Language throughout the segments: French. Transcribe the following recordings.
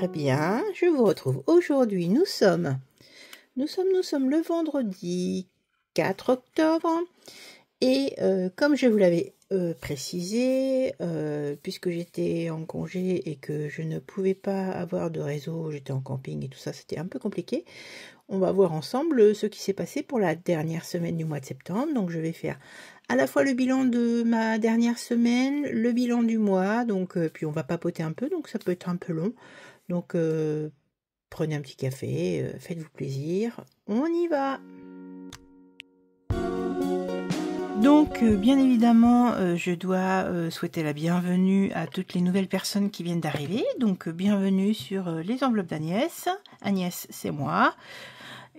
super bien. Je vous retrouve aujourd'hui. Nous sommes le vendredi 4 octobre. Et comme je vous l'avais précisé, puisque j'étais en congé et que je ne pouvais pas avoir de réseau, j'étais en camping et tout ça, c'était un peu compliqué. On va voir ensemble ce qui s'est passé pour la dernière semaine du mois de septembre. Donc je vais faire à la fois le bilan de ma dernière semaine, le bilan du mois, donc puis on va papoter un peu, donc ça peut être un peu long. Donc prenez un petit café, faites-vous plaisir, on y va. Donc bien évidemment je dois souhaiter la bienvenue à toutes les nouvelles personnes qui viennent d'arriver. Donc bienvenue sur les enveloppes d'Agnès. Agnès, c'est moi.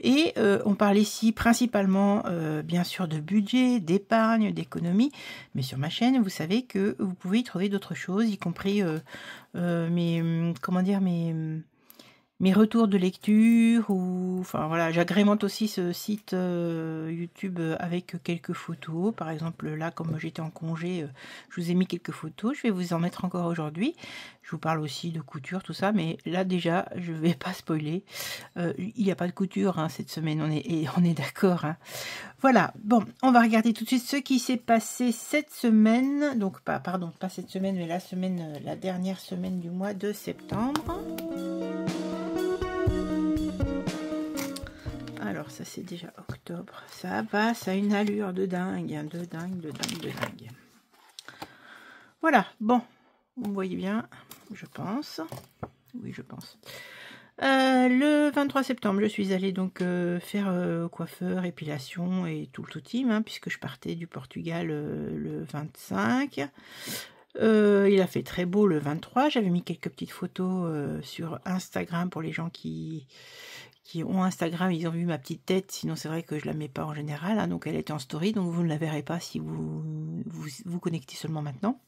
Et on parle ici principalement bien sûr de budget, d'épargne, d'économie, mais sur ma chaîne vous savez que vous pouvez y trouver d'autres choses, y compris mes retours de lecture, ou enfin voilà, j'agrémente aussi ce site YouTube avec quelques photos. Par exemple là, comme j'étais en congé, je vous ai mis quelques photos, je vais vous en mettre encore aujourd'hui. Je vous parle aussi de couture, tout ça, mais là déjà je vais pas spoiler, il n'y a pas de couture hein, cette semaine, on est d'accord hein. Voilà, bon, on va regarder tout de suite ce qui s'est passé cette semaine, donc pas cette semaine, mais la dernière semaine du mois de septembre. Alors ça c'est déjà octobre, ça va, ça a une allure de dingue, de dingue. Voilà, bon, vous voyez bien, je pense. Oui, je pense. Le 23 septembre, je suis allée donc faire coiffeur, épilation et tout le team, hein, puisque je partais du Portugal le 25. Il a fait très beau le 23. J'avais mis quelques petites photos sur Instagram pour les gens qui ont Instagram, ils ont vu ma petite tête, sinon c'est vrai que je la mets pas en général, hein, donc elle était en story, donc vous ne la verrez pas si vous connectez seulement maintenant.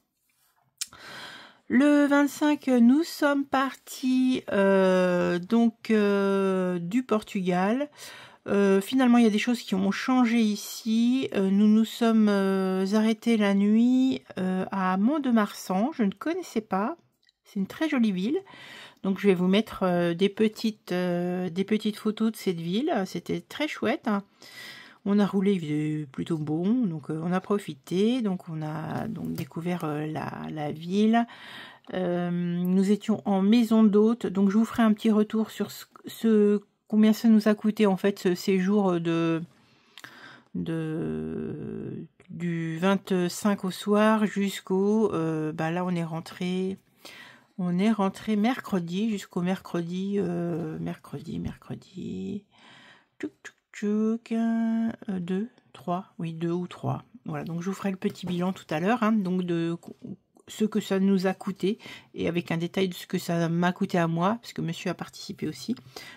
Le 25, nous sommes partis du Portugal. Finalement, il y a des choses qui ont changé ici. Nous nous sommes arrêtés la nuit à Mont-de-Marsan. Je ne connaissais pas. C'est une très jolie ville. Donc, je vais vous mettre des petites photos de cette ville. C'était très chouette, hein. On a roulé, il faisait plutôt bon, donc on a profité. Donc, on a donc découvert la ville. Nous étions en maison d'hôte. Donc, je vous ferai un petit retour sur combien ça nous a coûté en fait ce séjour du 25 au soir jusqu'au là on est rentré mercredi, jusqu'au mercredi 2 ou 3. Voilà, donc je vous ferai le petit bilan tout à l'heure, hein, donc de ce que ça nous a coûté et avec un détail de ce que ça m'a coûté à moi, parce que monsieur a participé aussi.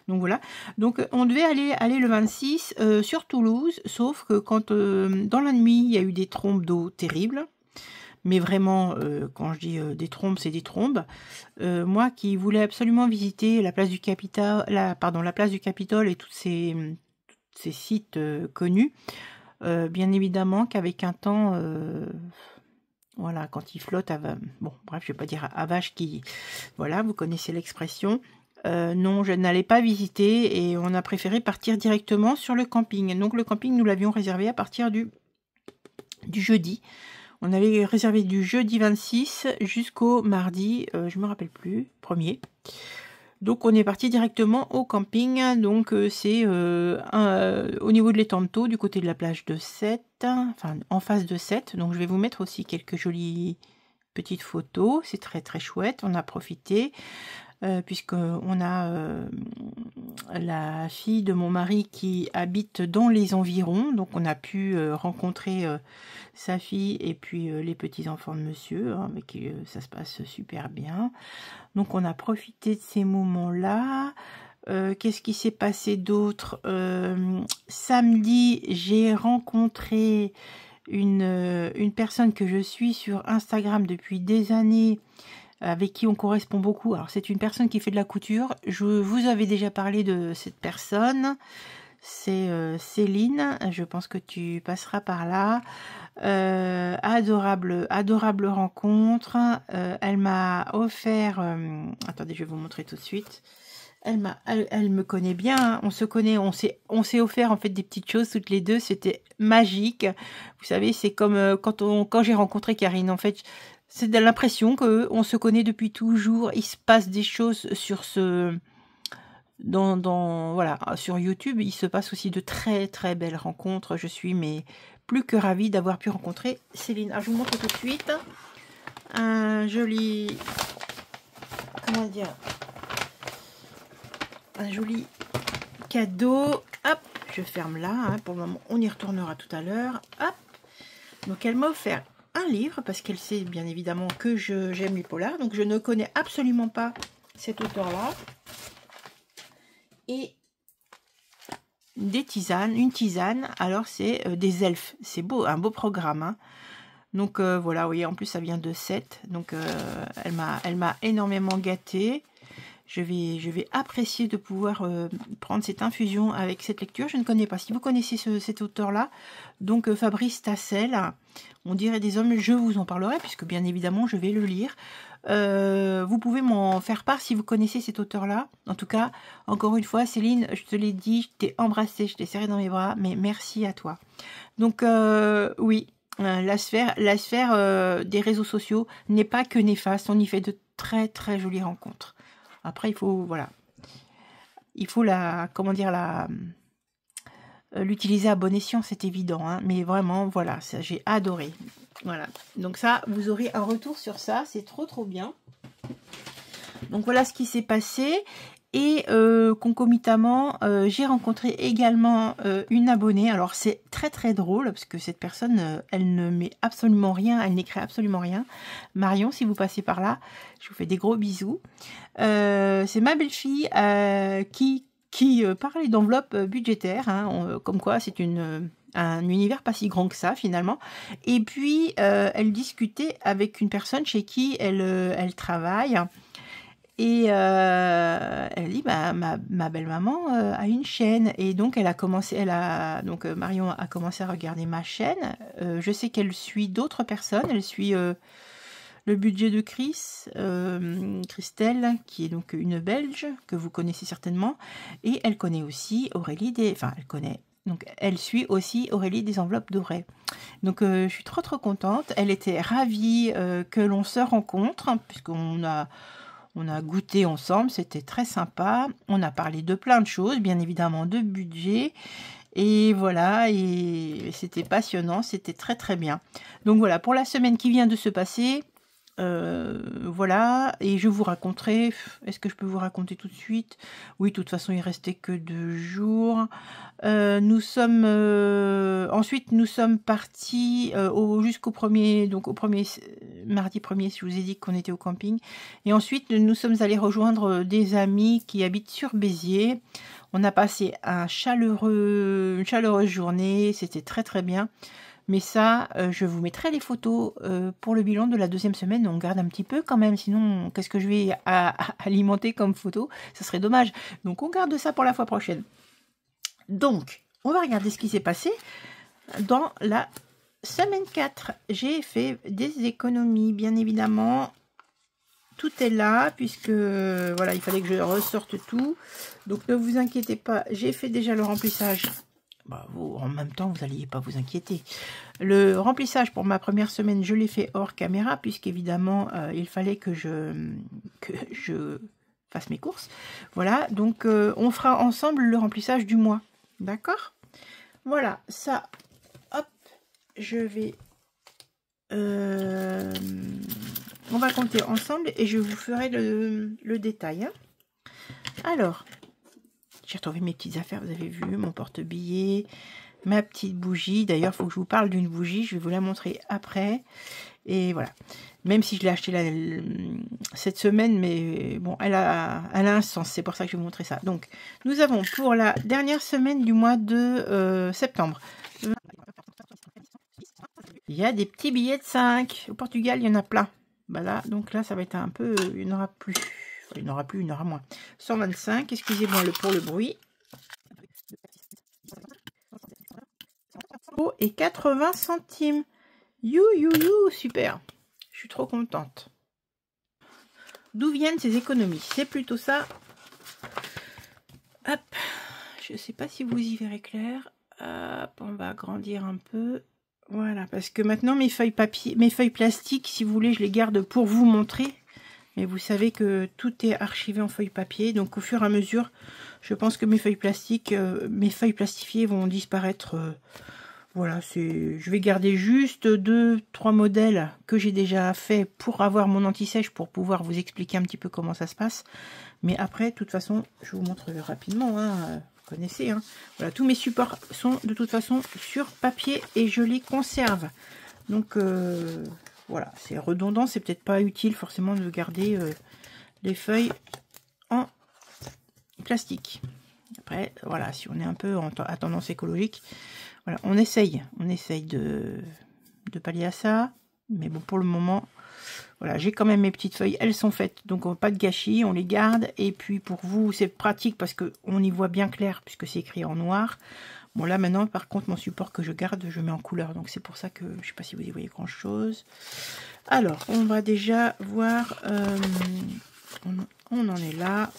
Donc voilà, donc on devait aller le 26 sur Toulouse, sauf que quand dans la nuit il y a eu des trombes d'eau terribles, mais vraiment quand je dis des trombes, c'est des trombes. Moi qui voulais absolument visiter la place du Capitole, la place du Capitole et tous ces sites connus, bien évidemment qu'avec un temps voilà, quand il flotte, bon, bref, je vais pas dire à vache qui... Voilà, vous connaissez l'expression. Non, je n'allais pas visiter et on a préféré partir directement sur le camping. Donc le camping, nous l'avions réservé à partir du jeudi. On avait réservé du jeudi 26 jusqu'au mardi, je me rappelle plus, 1er. Donc on est parti directement au camping, donc c'est au niveau de l'étang de Thau, du côté de la plage de Sète, enfin en face de Sète. Donc je vais vous mettre aussi quelques jolies petites photos, c'est très très chouette, on a profité, puisqu'on a la fille de mon mari qui habite dans les environs, donc on a pu rencontrer sa fille et puis les petits-enfants de monsieur, hein, avec qui ça se passe super bien. Donc on a profité de ces moments-là. Qu'est-ce qui s'est passé d'autre? Samedi, j'ai rencontré une personne que je suis sur Instagram depuis des années, avec qui on correspond beaucoup. Alors c'est une personne qui fait de la couture. Je vous avais déjà parlé de cette personne. c'est Céline. Je pense que tu passeras par là. Adorable rencontre. Elle m'a offert... attendez, je vais vous montrer tout de suite. Elle me connaît bien, hein. On se connaît, on s'est offert en fait des petites choses toutes les deux, c'était magique. Vous savez, c'est comme quand j'ai rencontré Karine, en fait, c'est de l'impression qu'on se connaît depuis toujours. Il se passe des choses sur voilà, sur YouTube. Il se passe aussi de très très belles rencontres. Je suis mais plus que ravie d'avoir pu rencontrer Céline. Alors, je vous montre tout de suite un joli, comment dire, un joli cadeau. Hop, je ferme là, hein, pour le moment. On y retournera tout à l'heure. Hop. Donc, elle m'a offert un livre parce qu'elle sait bien évidemment que j'aime les polars. Donc, je ne connais absolument pas cet auteur-là. Et des tisanes, une tisane. Alors, c'est des elfes. C'est beau, un beau programme, hein. Donc, voilà, vous voyez, en plus, ça vient de 7. Donc, elle m'a énormément gâtée. Je vais apprécier de pouvoir prendre cette infusion avec cette lecture. Je ne connais pas. Si vous connaissez cet auteur-là, donc Fabrice Tassel, On dirait des hommes, je vous en parlerai, puisque bien évidemment, je vais le lire. Vous pouvez m'en faire part si vous connaissez cet auteur-là. En tout cas, encore une fois, Céline, je te l'ai dit, je t'ai embrassée, je t'ai serré dans mes bras, mais merci à toi. Donc, oui, la sphère des réseaux sociaux n'est pas que néfaste. On y fait de très, très jolies rencontres. Après, il faut, voilà, il faut l'utiliser à bon escient, c'est évident, hein, mais vraiment, voilà, j'ai adoré. Voilà, donc ça, vous aurez un retour sur ça, c'est trop, trop bien. Donc voilà ce qui s'est passé. Et concomitamment, j'ai rencontré également une abonnée. Alors c'est très très drôle parce que cette personne, elle ne met absolument rien, elle n'écrit absolument rien. Marion, si vous passez par là, je vous fais des gros bisous. C'est ma belle-fille qui parlait d'enveloppe budgétaire, hein, comme quoi c'est un univers pas si grand que ça finalement. Et puis elle discutait avec une personne chez qui elle travaille. Et elle dit, bah, ma belle-maman a une chaîne. Et donc, Marion a commencé à regarder ma chaîne. Je sais qu'elle suit d'autres personnes. Elle suit le budget de Christelle, qui est donc une Belge, que vous connaissez certainement. Et elle connaît aussi Aurélie elle suit aussi Aurélie des enveloppes dorées. Donc, je suis trop, trop contente. Elle était ravie que l'on se rencontre, puisqu'on a goûté ensemble, c'était très sympa. On a parlé de plein de choses, bien évidemment de budget. Et voilà, et c'était passionnant, c'était très très bien. Donc voilà, pour la semaine qui vient de se passer, voilà, et je vous raconterai, est-ce que je peux vous raconter tout de suite? Oui, de toute façon, il restait que 2 jours. Ensuite, nous sommes partis jusqu'au premier, donc au mardi 1er, si je vous ai dit qu'on était au camping. Et ensuite, nous sommes allés rejoindre des amis qui habitent sur Béziers. On a passé une chaleureuse journée, c'était très très bien. Mais ça, je vous mettrai les photos pour le bilan de la 2e semaine. On garde un petit peu quand même, sinon, qu'est-ce que je vais alimenter comme photo? Ce serait dommage. Donc, on garde ça pour la fois prochaine. Donc, on va regarder ce qui s'est passé dans la semaine 4. J'ai fait des économies, bien évidemment. Tout est là, puisque, voilà, il fallait que je ressorte tout. Donc, ne vous inquiétez pas, j'ai fait déjà le remplissage. Bah, en même temps, vous n'alliez pas vous inquiéter. Le remplissage pour ma première semaine, je l'ai fait hors caméra, puisqu'évidemment, il fallait que je fasse mes courses. Voilà, donc on fera ensemble le remplissage du mois. D'accord? Voilà, ça, hop, je vais... on va compter ensemble et je vous ferai le détail. Hein. Alors... J'ai retrouvé mes petites affaires, vous avez vu, mon porte-billets, ma petite bougie. D'ailleurs, il faut que je vous parle d'une bougie, je vais vous la montrer après. Et voilà. Même si je l'ai achetée cette semaine, mais bon, elle a un sens, c'est pour ça que je vais vous montrer ça. Donc, nous avons pour la dernière semaine du mois de septembre. Il y a des petits billets de 5. Au Portugal, il y en a plein. Voilà, donc là, ça va être un peu... Il n'y en aura plus. Il n'y en aura plus, il y en aura moins. 125, excusez-moi pour le bruit. et 80 centimes. You, super. Je suis trop contente. D'où viennent ces économies? C'est plutôt ça. Hop. Je ne sais pas si vous y verrez clair. Hop, on va agrandir un peu. Voilà, parce que maintenant mes feuilles papier, mes feuilles plastiques, si vous voulez, je les garde pour vous montrer. Mais vous savez que tout est archivé en feuilles papier. Donc au fur et à mesure, je pense que mes feuilles plastiques, mes feuilles plastifiées vont disparaître. Voilà, je vais garder juste 2-3 modèles que j'ai déjà fait pour avoir mon anti-sèche, pour pouvoir vous expliquer un petit peu comment ça se passe. Mais après, de toute façon, je vous montre rapidement, hein, vous connaissez. Hein. Voilà, tous mes supports sont de toute façon sur papier et je les conserve. Donc voilà, c'est redondant, c'est peut-être pas utile forcément de garder les feuilles en plastique. Après, voilà, si on est un peu à tendance écologique, voilà, on essaye de pallier à ça, mais bon, pour le moment, voilà, j'ai quand même mes petites feuilles, elles sont faites, donc pas de gâchis, on les garde, et puis pour vous, c'est pratique parce que on y voit bien clair, puisque c'est écrit en noir. Bon, là, maintenant, par contre, mon support que je garde, je mets en couleur, donc c'est pour ça que, je sais pas si vous y voyez grand-chose. Alors, on va déjà voir, on en est là.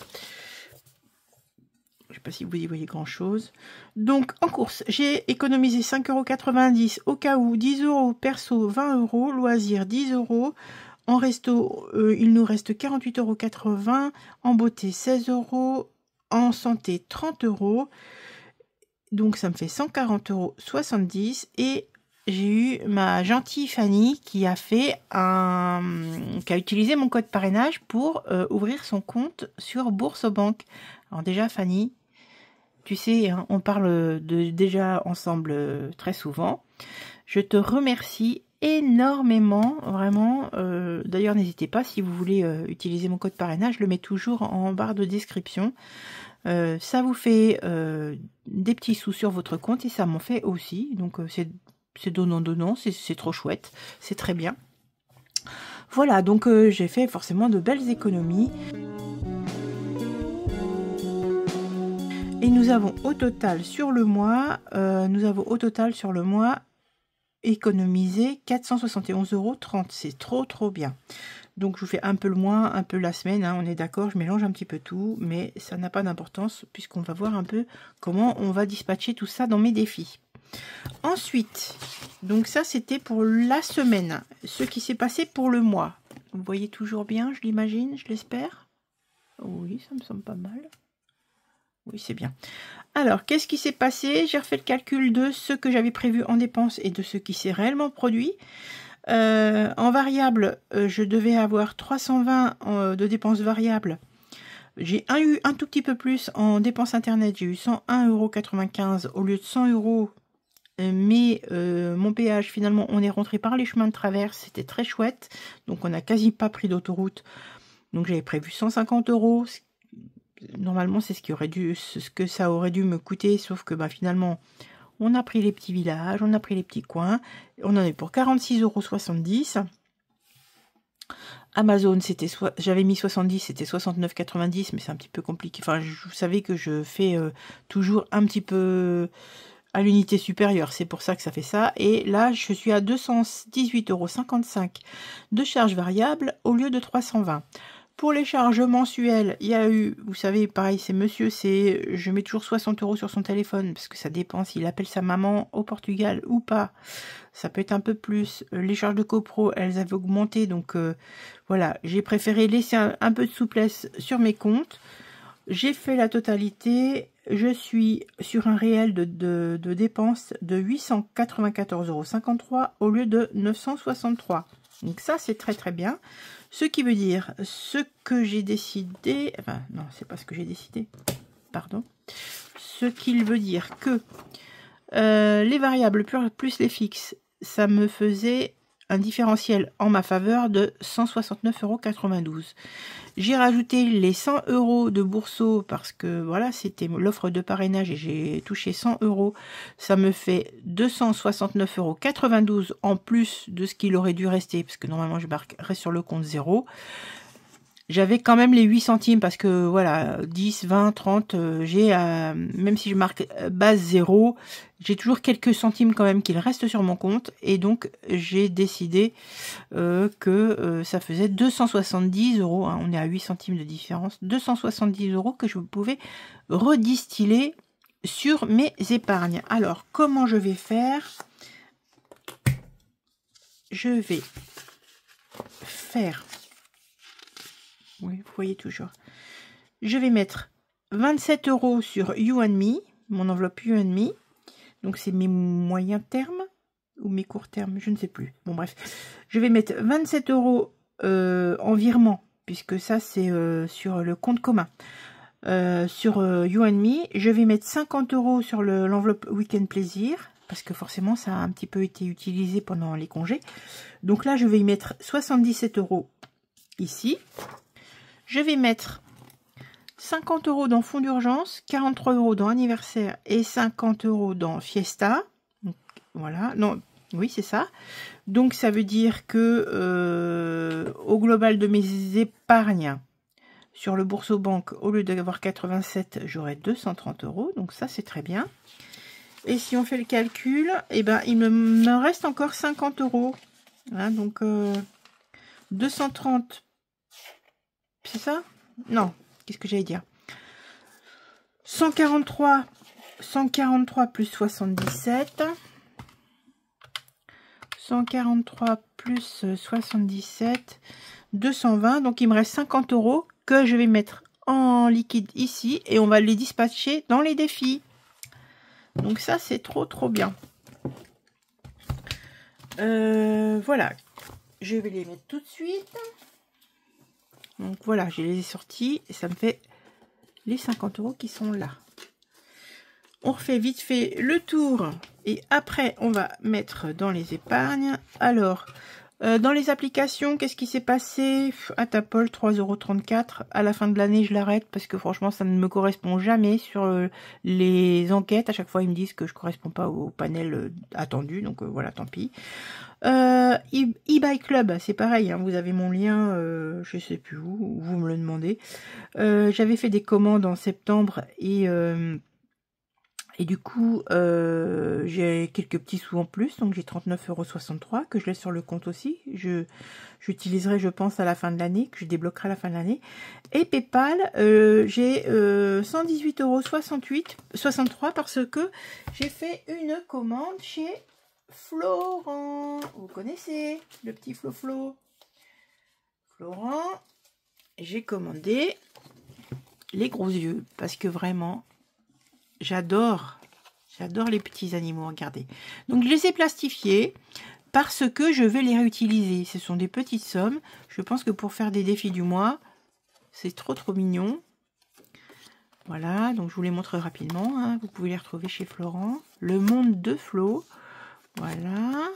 Je ne sais pas si vous y voyez grand chose. Donc en course, j'ai économisé 5,90 € au cas où, 10 € perso, 20 €, loisirs 10 €. En resto, il nous reste 48,80 €. En beauté, 16 €. En santé, 30 €. Donc ça me fait 140,70 €. Et j'ai eu ma gentille Fanny qui a utilisé mon code parrainage pour ouvrir son compte sur Bourse-Banque. Alors déjà Fanny, tu sais, hein, on parle déjà ensemble très souvent. Je te remercie énormément, vraiment. D'ailleurs, n'hésitez pas, si vous voulez utiliser mon code parrainage, je le mets toujours en barre de description. Ça vous fait des petits sous sur votre compte et ça m'en fait aussi. Donc, c'est donnant-donnant, c'est trop chouette, c'est très bien. Voilà, donc j'ai fait forcément de belles économies. Et nous avons au total sur le mois, économisé 471,30 €. C'est trop bien. Donc je vous fais un peu le mois, un peu la semaine, hein, on est d'accord, je mélange un petit peu tout, mais ça n'a pas d'importance puisqu'on va voir un peu comment on va dispatcher tout ça dans mes défis. Ensuite, donc ça c'était pour la semaine, ce qui s'est passé pour le mois. Vous voyez toujours bien, je l'imagine, je l'espère. Oui, ça me semble pas mal. Oui, c'est bien. Alors, qu'est-ce qui s'est passé? J'ai refait le calcul de ce que j'avais prévu en dépenses et de ce qui s'est réellement produit. En variable, je devais avoir 320 de dépenses variables. J'ai eu un tout petit peu plus en dépenses internet. J'ai eu 101,95 € au lieu de 100 €. Mais mon péage, finalement, on est rentré par les chemins de traverse. C'était très chouette. Donc, on n'a quasi pas pris d'autoroute. Donc, j'avais prévu 150 €. Normalement, c'est ce que ça aurait dû me coûter, sauf que finalement, on a pris les petits villages, on a pris les petits coins, on en est pour 46,70 €. Amazon, j'avais mis 70, c'était 69,90 €, mais c'est un petit peu compliqué. Enfin, vous savez que je fais toujours un petit peu à l'unité supérieure, c'est pour ça que ça fait ça. Et là, je suis à 218,55 € de charges variables au lieu de 320 €. Pour les charges mensuelles, il y a eu, vous savez, pareil, c'est monsieur, je mets toujours 60 € sur son téléphone, parce que ça dépend s'il appelle sa maman au Portugal ou pas. Ça peut être un peu plus. Les charges de copro, elles avaient augmenté, donc voilà, j'ai préféré laisser un peu de souplesse sur mes comptes. J'ai fait la totalité, je suis sur un réel de dépenses de 894,53 € au lieu de 963 €. Donc ça, c'est très très bien. Ce qui veut dire, ce que j'ai décidé, enfin non, c'est pas ce que j'ai décidé, pardon. Ce qui veut dire que les variables plus les fixes, ça me faisait un différentiel en ma faveur de 169,92 €. J'ai rajouté les 100 € de Bourseau parce que voilà, c'était l'offre de parrainage et j'ai touché 100 €. Ça me fait 269,92 € en plus de ce qu'il aurait dû rester parce que normalement je marquerais sur le compte 0. j'avais quand même les 8 centimes parce que voilà, 10, 20, 30, j'ai, même si je marque base 0, j'ai toujours quelques centimes quand même qui restent sur mon compte. Et donc, j'ai décidé que ça faisait 270 €. Hein, on est à 8 centimes de différence. 270 € que je pouvais redistiller sur mes épargnes. Alors, comment je vais faire? Je vais faire... Oui, vous voyez toujours. Je vais mettre 27 € sur You and Me, mon enveloppe You and Me. Donc, c'est mes moyens termes ou mes courts termes, je ne sais plus. Bon, bref. Je vais mettre 27 € en virement, puisque ça, c'est sur le compte commun. Sur You and Me, je vais mettre 50 € sur l'enveloppe Week-end Plaisir, parce que forcément, ça a un petit peu été utilisé pendant les congés. Donc là, je vais y mettre 77 € ici. Je vais mettre 50 € dans fonds d'urgence, 43 € dans anniversaire et 50 € dans Fiesta. Donc, voilà, non, oui, c'est ça. Donc, ça veut dire que au global de mes épargnes sur le Boursorama, au lieu d'avoir 87, j'aurai 230 €. Donc, ça, c'est très bien. Et si on fait le calcul, eh ben, il me reste encore 50 €. Hein, donc, 230, c'est ça? Non, qu'est-ce que j'allais dire? 143 plus 77. 143 plus 77. 220. Donc, il me reste 50 € que je vais mettre en liquide ici. Et on va les dispatcher dans les défis. Donc, ça, c'est trop, trop bien. Voilà. Je vais les mettre tout de suite. Donc, voilà, je les ai sortis. Et ça me fait les 50 € qui sont là. On refait vite fait le tour et après on va mettre dans les épargnes. Alors, dans les applications, qu'est-ce qui s'est passé? Atapol, 3,34 €. À la fin de l'année, je l'arrête parce que franchement, ça ne me correspond jamais sur les enquêtes. À chaque fois, ils me disent que je ne correspond pas au panel attendu. Donc voilà, tant pis. eBay Club, c'est pareil, hein, vous avez mon lien, je sais plus où, vous me le demandez. J'avais fait des commandes en septembre et du coup, j'ai quelques petits sous en plus, donc j'ai 39,63 € que je laisse sur le compte aussi. J'utiliserai, je pense, à la fin de l'année, que je débloquerai à la fin de l'année. Et PayPal, j'ai 118,63 € parce que j'ai fait une commande chez Florent. Vous connaissez le petit Flo. Florent, j'ai commandé les gros yeux parce que vraiment... J'adore les petits animaux, regardez. Donc, je les ai plastifiés parce que je vais les réutiliser. Ce sont des petites sommes. Je pense que pour faire des défis du mois, c'est trop, trop mignon. Voilà, donc je vous les montre rapidement. Hein. Vous pouvez les retrouver chez Florent. Le monde de Flo. Voilà.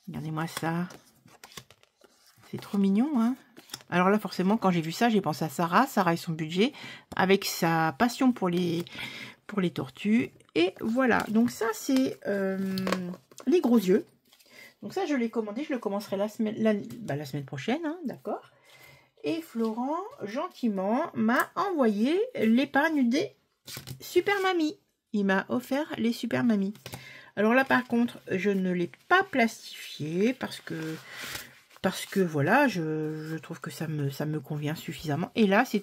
Regardez-moi ça. C'est trop mignon, hein. Alors là, forcément, quand j'ai vu ça, j'ai pensé à Sarah et son budget, avec sa passion pour les tortues. Et voilà, donc ça, c'est les gros yeux. Donc ça, je l'ai commandé, je le commencerai la semaine prochaine, hein, d'accord. Et Florent, gentiment, m'a envoyé l'épargne des Super Mamies. Il m'a offert les Super Mamies. Alors là, par contre, je ne l'ai pas plastifié parce que voilà, je trouve que ça me convient suffisamment. Et là, c'est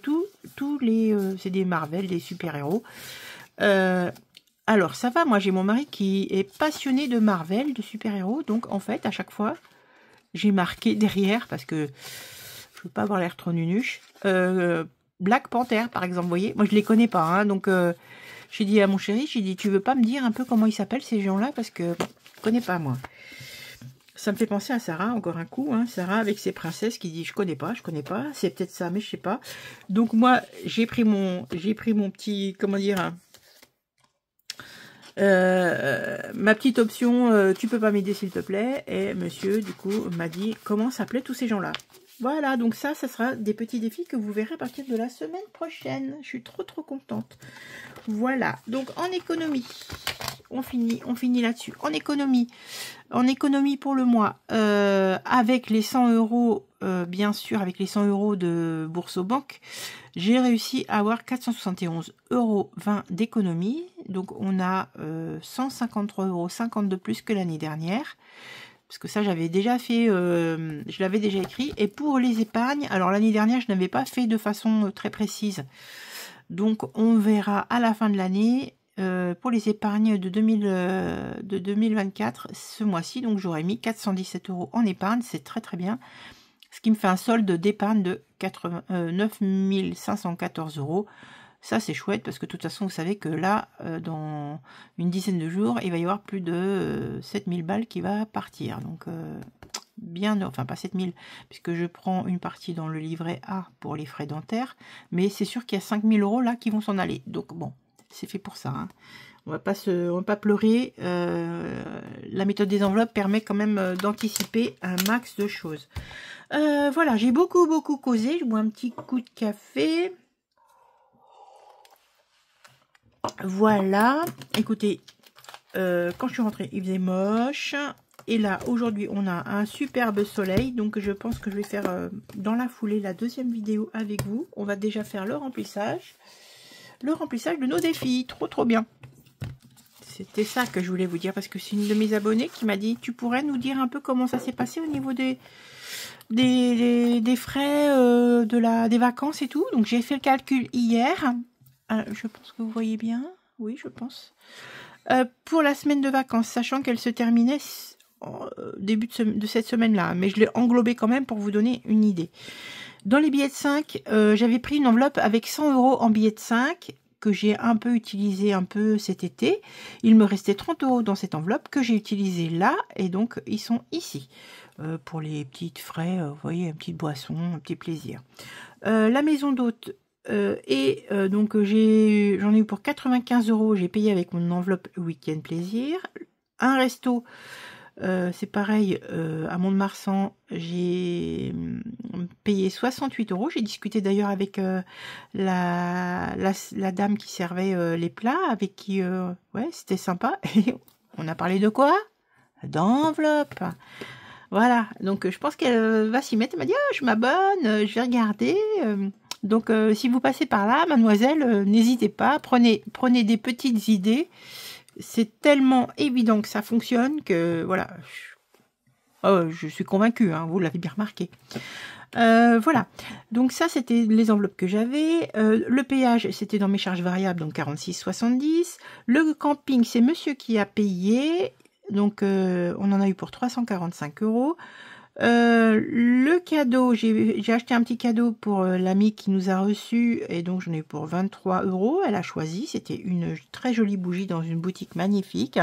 c'est des Marvel, des super-héros. Alors, ça va, moi, j'ai mon mari qui est passionné de Marvel, de super-héros. Donc, en fait, à chaque fois, j'ai marqué derrière, parce que je veux pas avoir l'air trop nunuche, Black Panther, par exemple, vous voyez. Moi, je les connais pas, hein, donc j'ai dit à mon chéri, j'ai dit, tu veux pas me dire un peu comment ils s'appellent, ces gens-là, parce que je connais pas, moi. Ça me fait penser à Sarah, encore un coup, hein, Sarah avec ses princesses qui dit je connais pas, c'est peut-être ça, mais je sais pas. Donc moi, j'ai pris mon petit, comment dire, ma petite option, tu peux pas m'aider s'il te plaît. Et monsieur, du coup, m'a dit comment s'appelaient tous ces gens-là. Voilà, donc ça sera des petits défis que vous verrez à partir de la semaine prochaine. Je suis trop, trop contente. Voilà, donc en économie, on finit là-dessus. En économie pour le mois, avec les 100 euros, bien sûr, avec les 100 euros de bourse aux banques, j'ai réussi à avoir 471,20 € d'économie. Donc, on a 153,50 € de plus que l'année dernière. Parce que ça, j'avais déjà fait, je l'avais déjà écrit. Et pour les épargnes, alors l'année dernière, je n'avais pas fait de façon très précise. Donc, on verra à la fin de l'année. Pour les épargnes de 2024, ce mois-ci, donc j'aurais mis 417 € en épargne, c'est très très bien. Ce qui me fait un solde d'épargne de 9 514 €. Ça, c'est chouette parce que de toute façon, vous savez que là, dans une dizaine de jours, il va y avoir plus de 7000 balles qui va partir. Donc, bien, enfin pas 7000, puisque je prends une partie dans le livret A pour les frais dentaires. Mais c'est sûr qu'il y a 5000 € là qui vont s'en aller. Donc, bon, c'est fait pour ça. Hein. On va pas pleurer. La méthode des enveloppes permet quand même d'anticiper un max de choses. Voilà, j'ai beaucoup causé. Je bois un petit coup de café. Voilà. Écoutez, quand je suis rentrée, il faisait moche. Et là, aujourd'hui, on a un superbe soleil. Donc, je pense que je vais faire dans la foulée la deuxième vidéo avec vous. On va déjà faire le remplissage. Le remplissage de nos défis. Trop bien. C'était ça que je voulais vous dire. Parce que c'est une de mes abonnées qui m'a dit, tu pourrais nous dire un peu comment ça s'est passé au niveau des frais des vacances et tout. Donc, j'ai fait le calcul hier. Je pense que vous voyez bien. Oui, je pense. Pour la semaine de vacances, sachant qu'elle se terminait au début de cette semaine-là. Mais je l'ai englobée quand même pour vous donner une idée. Dans les billets de 5, j'avais pris une enveloppe avec 100 € en billets de 5 que j'ai un peu utilisé cet été. Il me restait 30 € dans cette enveloppe que j'ai utilisé là. Et donc, ils sont ici. Pour les petites frais, vous voyez, une petite boisson, un petit plaisir. La maison d'hôte. Donc j'en ai eu pour 95 €, j'ai payé avec mon enveloppe week-end plaisir. Un resto, c'est pareil, à Mont-de-Marsan, j'ai payé 68 €. J'ai discuté d'ailleurs avec la dame qui servait les plats, avec qui, ouais, c'était sympa. Et on a parlé de quoi? D'enveloppe. Voilà, donc je pense qu'elle va s'y mettre. Elle m'a dit, ah, je m'abonne, je vais regarder. Donc, si vous passez par là, mademoiselle, n'hésitez pas, prenez des petites idées. C'est tellement évident que ça fonctionne que, voilà, je suis convaincue, hein, vous l'avez bien remarqué. Voilà, donc ça, c'était les enveloppes que j'avais. Le péage, c'était dans mes charges variables, donc 46,70. Le camping, c'est monsieur qui a payé, donc on en a eu pour 345 €. Le cadeau, j'ai acheté un petit cadeau pour l'amie qui nous a reçus et donc j'en ai eu pour 23 €. Elle a choisi, c'était une très jolie bougie dans une boutique magnifique.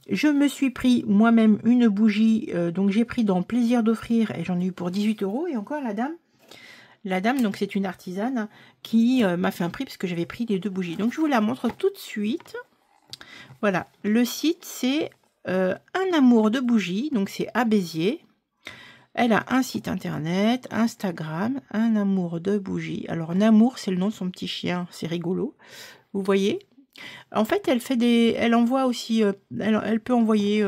Je me suis pris moi-même une bougie, donc j'ai pris dans Plaisir d'offrir et j'en ai eu pour 18 €. Et encore la dame, donc c'est une artisane qui m'a fait un prix parce que j'avais pris les deux bougies. Donc je vous la montre tout de suite. Voilà, le site c'est Un Amour de Bougies, donc c'est à Béziers. Elle a un site internet, Instagram, Un Amour de Bougies. Alors, Namour, c'est le nom de son petit chien. C'est rigolo. Vous voyez? En fait, elle envoie aussi... elle peut envoyer...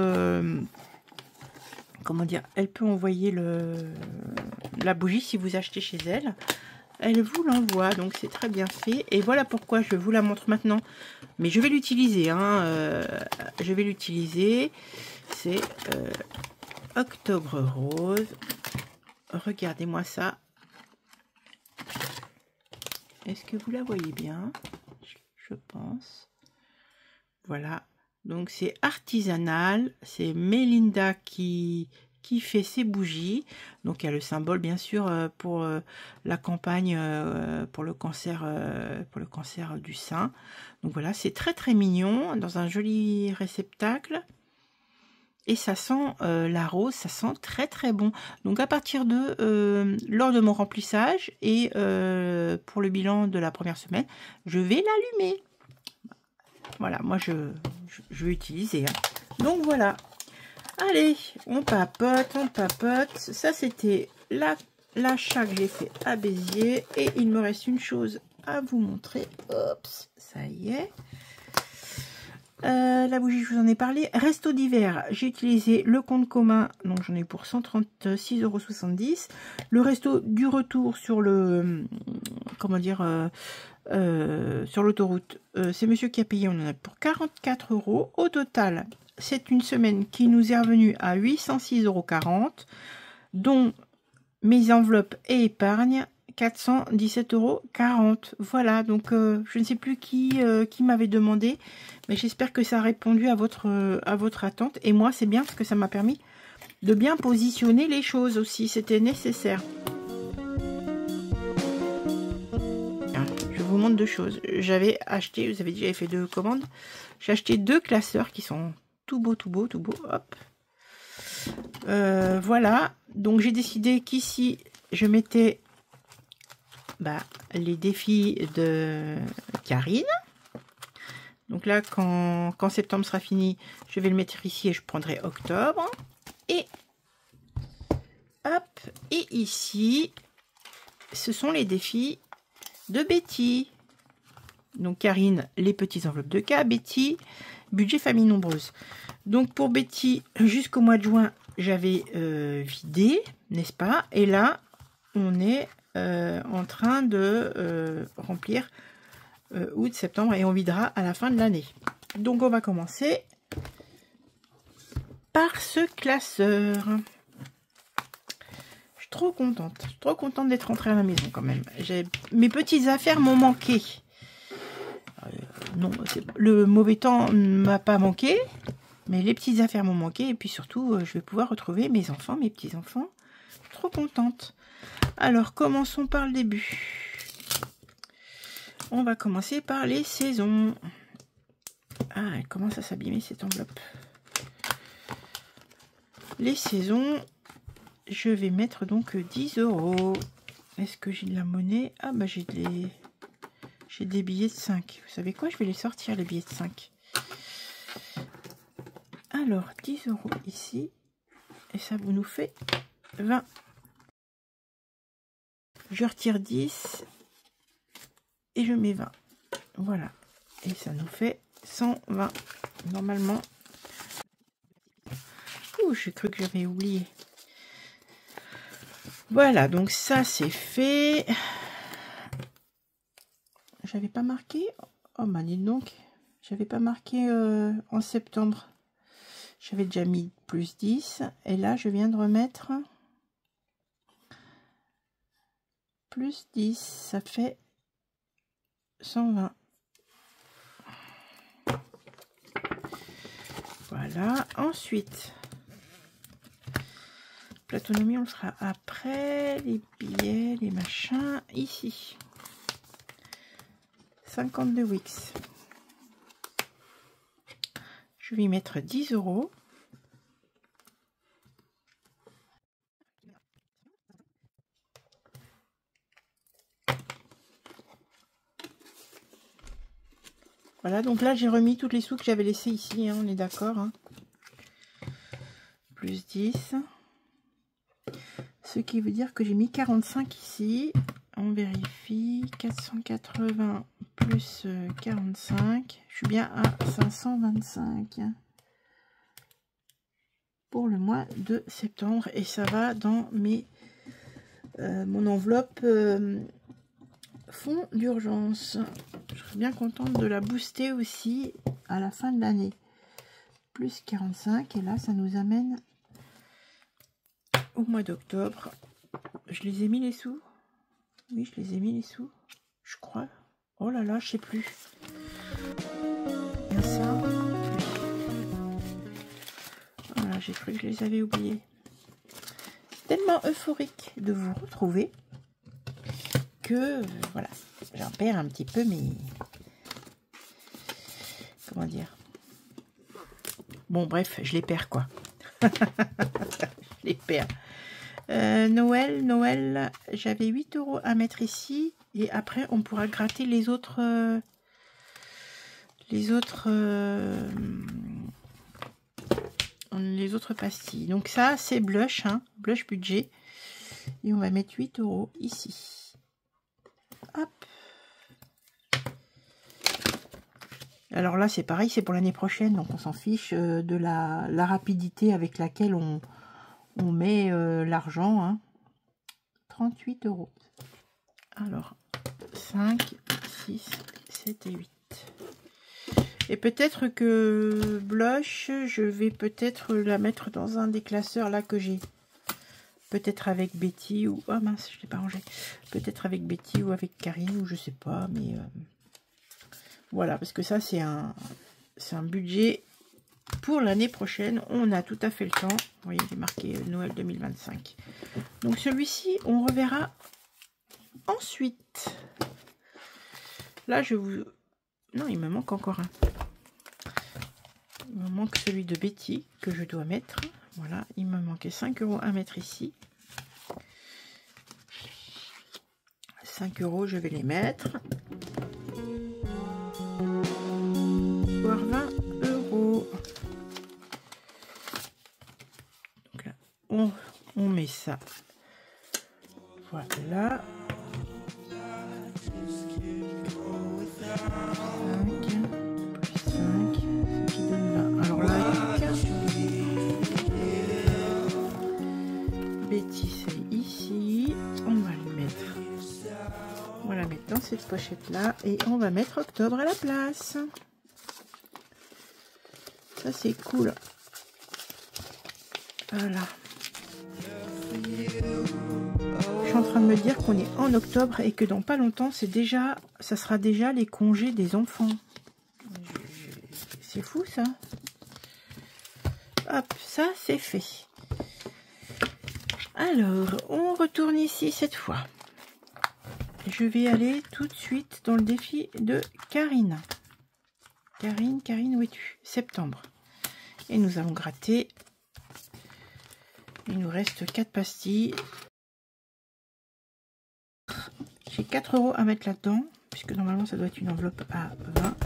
comment dire? Elle peut envoyer la bougie si vous achetez chez elle. Elle vous l'envoie, donc c'est très bien fait. Et voilà pourquoi je vous la montre maintenant. Mais je vais l'utiliser. Hein, je vais l'utiliser. C'est... Octobre Rose. Regardez-moi ça. Est-ce que vous la voyez bien? Je pense. Voilà. Donc c'est artisanal. C'est Mélinda qui fait ses bougies. Donc il y a le symbole bien sûr pour la campagne pour le cancer du sein. Donc voilà, c'est très mignon dans un joli réceptacle. Et ça sent la rose, ça sent très bon. Donc à partir de lors de mon remplissage et pour le bilan de la première semaine, je vais l'allumer. Voilà, moi je vais utiliser. Hein. Donc voilà. Allez, on papote. Ça c'était l'achat que j'ai fait à Béziers. Et il me reste une chose à vous montrer. Oups, ça y est. La bougie, je vous en ai parlé. Resto d'hiver, j'ai utilisé le compte commun, donc j'en ai pour 136,70 €. Le resto du retour sur le, comment dire, sur l'autoroute, c'est monsieur qui a payé, on en a pour 44 €. Au total, c'est une semaine qui nous est revenue à 806,40 €, dont mes enveloppes et épargne 417,40 €. Voilà, donc je ne sais plus qui m'avait demandé, mais j'espère que ça a répondu à votre attente. Et moi, c'est bien parce que ça m'a permis de bien positionner les choses aussi. C'était nécessaire. Je vous montre deux choses. J'avais acheté, vous avez dit, j'avais fait 2 commandes. J'ai acheté 2 classeurs qui sont tout beaux, tout beaux, tout beaux. Hop. Voilà. Donc j'ai décidé qu'ici, je mettais les défis de Karine. Donc là, quand septembre sera fini, je vais le mettre ici et je prendrai octobre. Et hop, et ici, ce sont les défis de Betty. Donc Karine, les petites enveloppes de cas. Betty, budget famille nombreuse. Donc pour Betty, jusqu'au mois de juin, j'avais vidé, n'est-ce pas? Et là, on est en train de remplir août, septembre, et on videra à la fin de l'année. Donc on va commencer par ce classeur. Je suis trop contente d'être rentrée à la maison quand même. Mes petites affaires m'ont manqué. Non, le mauvais temps ne m'a pas manqué, mais les petites affaires m'ont manqué, et puis surtout je vais pouvoir retrouver mes enfants, mes petits-enfants. Trop contente. Alors commençons par le début. On va commencer par les saisons. Ah, elle commence à s'abîmer cette enveloppe. Les saisons, je vais mettre donc 10 €. Est-ce que j'ai de la monnaie? Ah bah j'ai des billets de 5. Vous savez quoi? Je vais les sortir, les billets de 5. Alors, 10 € ici. Et ça vous nous fait 20. Je retire 10. Et je mets 20. Voilà. Et ça nous fait 120. Normalement. Ouh, j'ai cru que j'avais oublié. Voilà, donc ça c'est fait. J'avais pas marqué. Oh bah dites donc. J'avais pas marqué en septembre. J'avais déjà mis plus 10. Et là, je viens de remettre plus 10. Ça fait 120. Voilà. Ensuite, Platonomie, on le fera après. Les billets, les machins. Ici. 52 Wix. Je vais y mettre 10 €. Voilà, donc là j'ai remis toutes les sous que j'avais laissées ici, hein, on est d'accord. Hein. Plus 10. Ce qui veut dire que j'ai mis 45 ici. On vérifie. 480 plus 45. Je suis bien à 525 pour le mois de septembre. Et ça va dans mon enveloppe fonds d'urgence. Je serais bien contente de la booster aussi à la fin de l'année. Plus 45. Et là, ça nous amène au mois d'octobre. Je les ai mis les sous. Oui, je les ai mis les sous. Je crois. Oh là là, je sais plus. Bien ça. Voilà, j'ai cru que je les avais oubliés. Tellement euphorique de vous retrouver que voilà, j'en perds un petit peu mes... Comment dire? Bon, bref, je les perds quoi. Je les perds. Noël, j'avais 8 € à mettre ici. Et après, on pourra gratter les autres pastilles. Donc ça, c'est blush, hein, blush budget. Et on va mettre 8 € ici. Hop. Alors là, c'est pareil, c'est pour l'année prochaine, donc on s'en fiche de la rapidité avec laquelle on met l'argent. Hein. 38 €. Alors, 5, 6, 7 et 8. Et peut-être que Blush, je vais peut-être la mettre dans un des classeurs là que j'ai. Peut-être avec Betty ou... Ah mince, je ne l'ai pas rangé. Peut-être avec Betty ou avec Karine ou je sais pas. Mais voilà, parce que ça c'est un budget pour l'année prochaine. On a tout à fait le temps. Vous voyez, j'ai marqué Noël 2025. Donc celui-ci, on reverra ensuite. Là, je vous... Non, il me manque encore un. Il me manque celui de Betty que je dois mettre. Voilà, il me manquait 5 € à mettre ici. 5 €, je vais les mettre. Voire 20 €. Donc là, on met ça. Voilà. 5 qui donne 20. Alors là, Betty, c'est ici. On va le mettre. On va la mettre dans cette pochette là et on va mettre octobre à la place. Ça c'est cool. Voilà. Je suis en train de me dire qu'on est en octobre et que dans pas longtemps ça sera déjà les congés des enfants. C'est fou ça. Hop, ça c'est fait. Alors, on retourne ici cette fois. Je vais aller tout de suite dans le défi de Karine. Karine, où es-tu? Septembre. Et nous allons gratter. Il nous reste 4 pastilles. J'ai 4 € à mettre là-dedans, puisque normalement ça doit être une enveloppe à 20.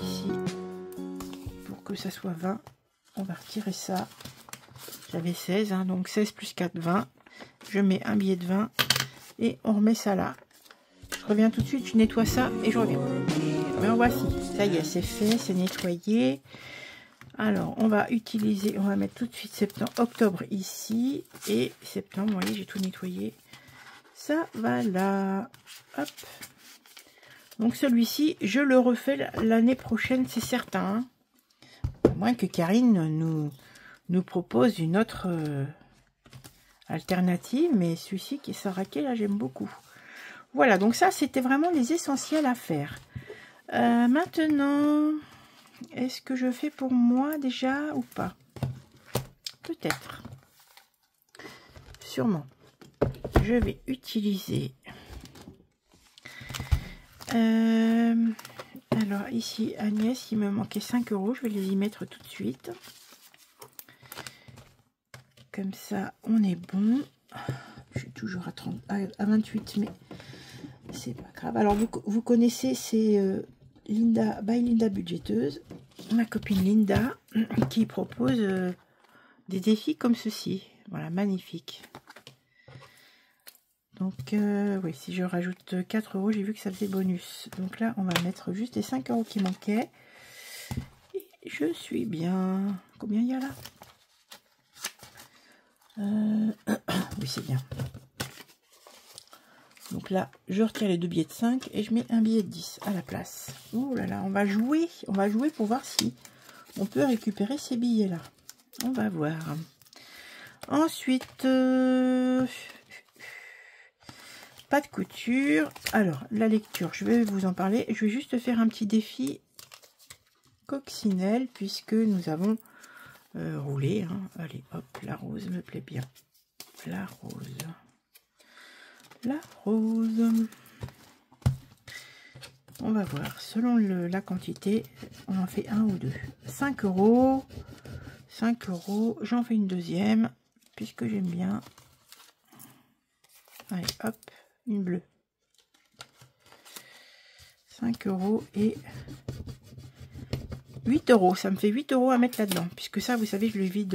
Ici, pour que ça soit 20, on va retirer ça. J'avais 16, hein, donc 16 plus 4, 20. Je mets un billet de 20 et on remet ça là. Je reviens tout de suite, je nettoie ça et je reviens. Mais voici, ça y est, c'est fait, c'est nettoyé. Alors, on va mettre tout de suite septembre, octobre ici et septembre. Vous voyez, j'ai tout nettoyé. Ça va là. Hop. Donc celui-ci, je le refais l'année prochaine, c'est certain. Hein. À moins que Karine nous propose une autre alternative, mais celui-ci qui est Saraké, là j'aime beaucoup. Voilà, donc ça c'était vraiment les essentiels à faire. Maintenant, est-ce que je fais pour moi déjà ou pas? Peut-être. Sûrement. Je vais utiliser... alors ici, Agnès, il me manquait 5 €. Je vais les y mettre tout de suite. Comme ça, on est bon. Je suis toujours à 28, mais c'est pas grave. Alors, vous connaissez, c'est Linda, by Linda Budgeteuse, ma copine Linda, qui propose des défis comme ceci. Voilà, magnifique. Donc, oui, si je rajoute 4 €, j'ai vu que ça faisait bonus. Donc là, on va mettre juste les 5 € qui manquaient. Et je suis bien. Combien il y a là? Oui, c'est bien. Donc là, je retire les 2 billets de 5 et je mets un billet de 10 à la place. Oh là là, on va jouer pour voir si on peut récupérer ces billets-là. On va voir. Ensuite, pas de couture. Alors, la lecture, je vais vous en parler. Je vais juste faire un petit défi coccinelle puisque nous avons roulé. Hein. Allez, hop, la rose me plaît bien. La rose. La rose. On va voir. Selon la quantité, on en fait un ou deux. 5 €. 5 €. J'en fais une deuxième puisque j'aime bien. Allez, hop, une bleue. 5 € et 8 €. Ça me fait 8 € à mettre là-dedans. Puisque ça, vous savez, je le vide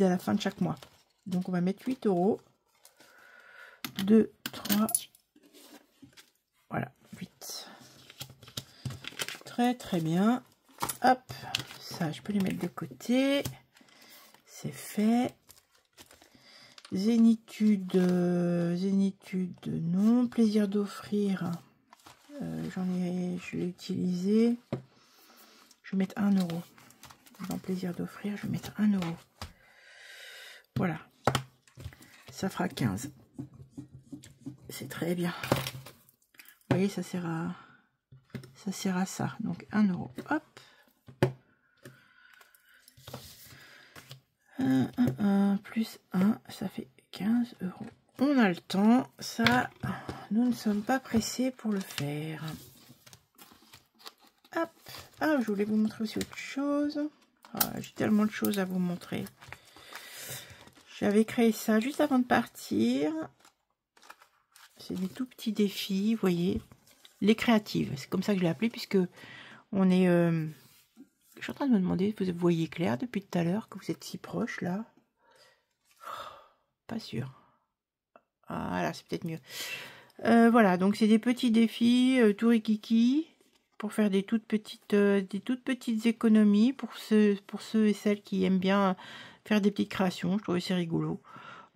à la fin de chaque mois. Donc, on va mettre 8 €. 2, 3. Voilà, 8 très très bien. Hop, ça je peux les mettre de côté. C'est fait. Zénitude, zénitude, non. Plaisir d'offrir. Je l'ai utilisé. Je vais mettre 1 €. Dans plaisir d'offrir, je vais mettre 1 €. Voilà. Ça fera 15. C'est très bien. Vous voyez, ça sert à ça. Donc 1 €. Hop. 1 plus 1, ça fait 15 €. On a le temps. Ça, nous ne sommes pas pressés pour le faire. Hop. Ah, je voulais vous montrer aussi autre chose. Ah, j'ai tellement de choses à vous montrer. J'avais créé ça juste avant de partir. C'est des tout petits défis, vous voyez. Les créatives, c'est comme ça que je l'ai appelé, puisque on est... Je suis en train de me demander, vous voyez clair depuis tout à l'heure, que vous êtes si proche, là. Pas sûr. Ah, là, c'est peut-être mieux. Voilà, donc c'est des petits défis, tout rikiki, pour faire des toutes petites économies, pour ceux et celles qui aiment bien faire des petites créations. Je trouvais c'est rigolo.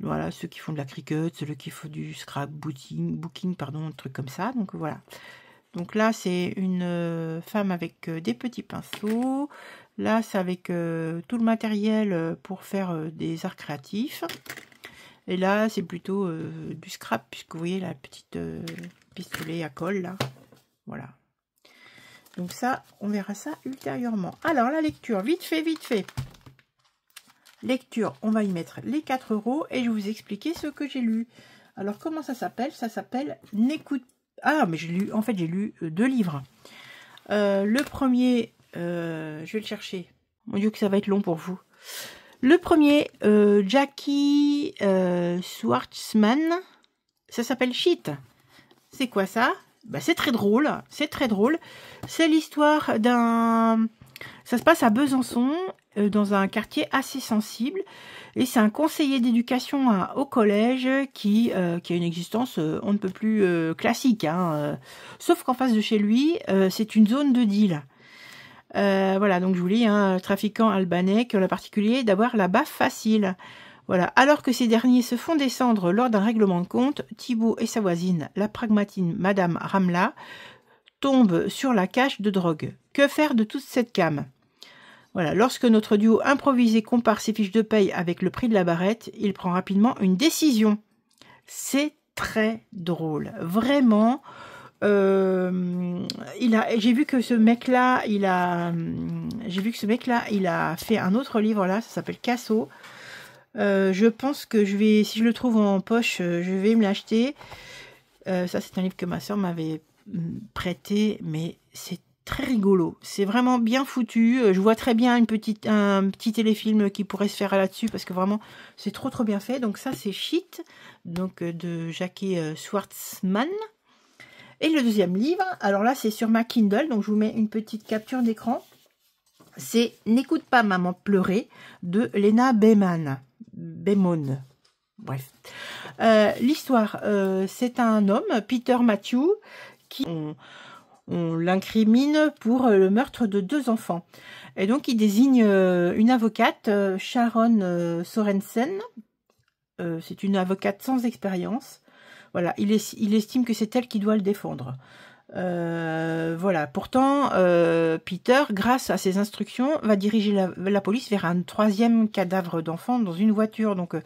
Voilà, ceux qui font de la cricut, ceux qui font du scrapbooking, pardon, un truc comme ça. Donc voilà. Donc là, c'est une femme avec des petits pinceaux. Là, c'est avec tout le matériel pour faire des arts créatifs. Et là, c'est plutôt du scrap, puisque vous voyez la petite pistolet à colle, là. Voilà. Donc ça, on verra ça ultérieurement. Alors, la lecture, vite fait, vite fait. Lecture, on va y mettre les 4 € et je vais vous expliquer ce que j'ai lu. Alors, comment ça s'appelle? Ça s'appelle N'écoute... Ah, mais j'ai lu, en fait, j'ai lu 2 livres. Le premier, je vais le chercher. Mon Dieu, que ça va être long pour vous. Le premier, Jackie Schwartzman, ça s'appelle Shit. C'est quoi ça? Bah, c'est très drôle, c'est très drôle. C'est l'histoire d'un... Ça se passe à Besançon, dans un quartier assez sensible. Et c'est un conseiller d'éducation au collège qui a une existence on ne peut plus classique. Hein, sauf qu'en face de chez lui, c'est une zone de deal. Voilà, donc je vous lis, un trafiquant albanais qui ont la particulier d'avoir la baffe facile. Voilà, alors que ces derniers se font descendre lors d'un règlement de compte, Thibaut et sa voisine, la pragmatine Madame Ramla, tombent sur la cache de drogue. Que faire de toute cette came? Voilà, lorsque notre duo improvisé compare ses fiches de paye avec le prix de la barrette, il prend rapidement une décision. C'est très drôle, vraiment. J'ai vu que ce mec-là, il a fait un autre livre là, ça s'appelle Casso. Je pense que si je le trouve en poche, je vais me l'acheter. Ça, c'est un livre que ma soeur m'avait prêté, mais c'est très rigolo. C'est vraiment bien foutu. Je vois très bien un petit téléfilm qui pourrait se faire là-dessus parce que vraiment, c'est trop bien fait. Donc ça, c'est Shit, donc de Jackie Schwartzman. Et le deuxième livre, alors là, c'est sur ma Kindle, donc je vous mets une petite capture d'écran. C'est N'écoute pas maman pleurer de Lena Beimon. Bref. L'histoire, c'est un homme, Peter Matthew, qui on l'incrimine pour le meurtre de 2 enfants. Et donc, il désigne une avocate, Sharon Sorensen. C'est une avocate sans expérience. Voilà, il estime que c'est elle qui doit le défendre. Voilà, pourtant, Peter, grâce à ses instructions, va diriger la police vers un 3e cadavre d'enfant dans une voiture. Donc,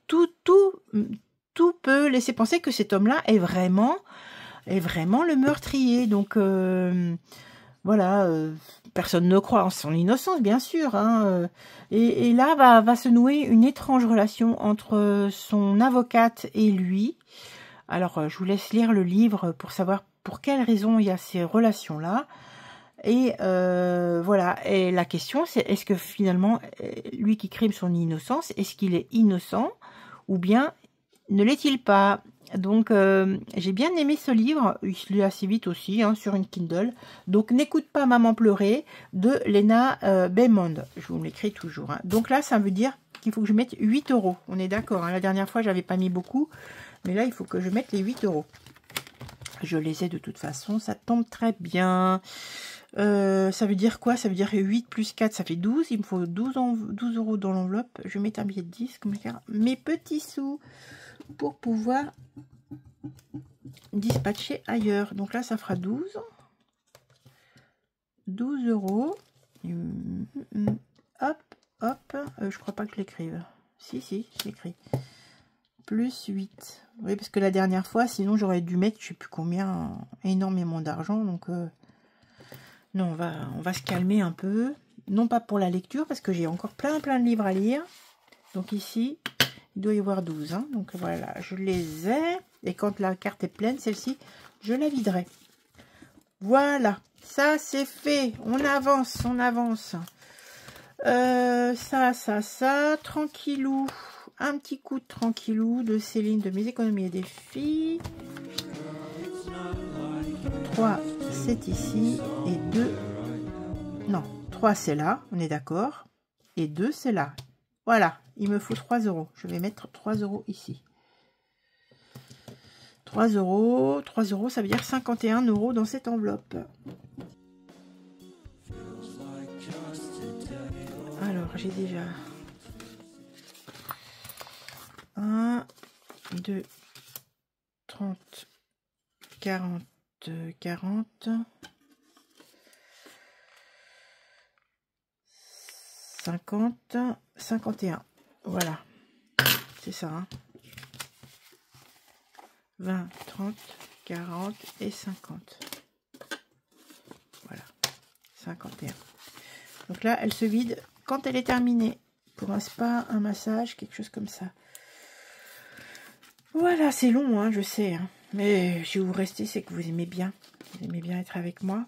tout peut laisser penser que cet homme-là est vraiment le meurtrier. Donc, voilà, personne ne croit en son innocence, bien sûr. Hein, et là, va se nouer une étrange relation entre son avocate et lui. Alors, je vous laisse lire le livre pour savoir pour quelles raisons il y a ces relations-là. Et voilà, et la question, c'est est-ce que finalement, lui qui crime son innocence, est-ce qu'il est innocent ou bien ne l'est-il pas? Donc, j'ai bien aimé ce livre. Il se lit assez vite aussi, hein, sur une Kindle. Donc, N'écoute pas maman pleurer de Lena Beimon. Je vous l'écris toujours. Hein. Donc là, ça veut dire qu'il faut que je mette 8 €. On est d'accord. Hein. La dernière fois, j'avais pas mis beaucoup. Mais là, il faut que je mette les 8 €. Je les ai de toute façon. Ça tombe très bien. Ça veut dire quoi? Ça veut dire 8 plus 4, ça fait 12. Il me faut 12 € dans l'enveloppe. Je vais mettre un billet de 10, comme ça, mes petits sous pour pouvoir dispatcher ailleurs. Donc là, ça fera 12. 12 €. Hop, hop. Je crois pas que je l'écrive. Si, je l'écris. Plus 8. Oui, parce que la dernière fois, sinon j'aurais dû mettre, je sais plus combien, énormément d'argent. Donc, non, on va se calmer un peu. Non pas pour la lecture, parce que j'ai encore plein de livres à lire. Donc ici, il doit y avoir 12. Hein. Donc voilà, je les ai. Et quand la carte est pleine, celle-ci, je la viderai. Voilà, ça c'est fait. On avance, on avance. Ça, tranquillou. Un petit coup de tranquillou de Céline de Mes économies et des filles. 3, c'est ici. Et 2, non, 3 c'est là, on est d'accord. Et 2 c'est là. Voilà, il me faut 3 €. Je vais mettre 3 € ici. 3 €. 3 €, ça veut dire 51 € dans cette enveloppe. Alors, j'ai déjà 1, 2, 30, 40, 40, 50, 51. Voilà, c'est ça. Hein. 20, 30, 40 et 50. Voilà, 51. Donc là, elle se vide quand elle est terminée. Pour un spa, un massage, quelque chose comme ça. Voilà, c'est long, hein, je sais. Hein. Mais si vous restez, c'est que vous aimez bien. Vous aimez bien être avec moi.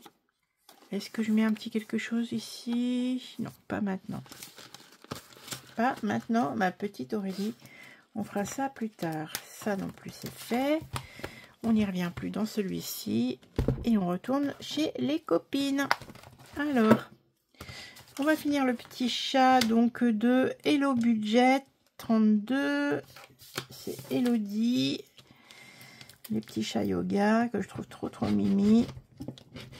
Est-ce que je mets un petit quelque chose ici? Non, pas maintenant. Pas maintenant, ma petite Aurélie. On fera ça plus tard. Ça non plus, c'est fait. On n'y revient plus dans celui-ci. Et on retourne chez les copines. Alors, on va finir le petit chat donc de Hello Budget 32. C'est Elodie. Les petits chats yoga que je trouve trop mimi.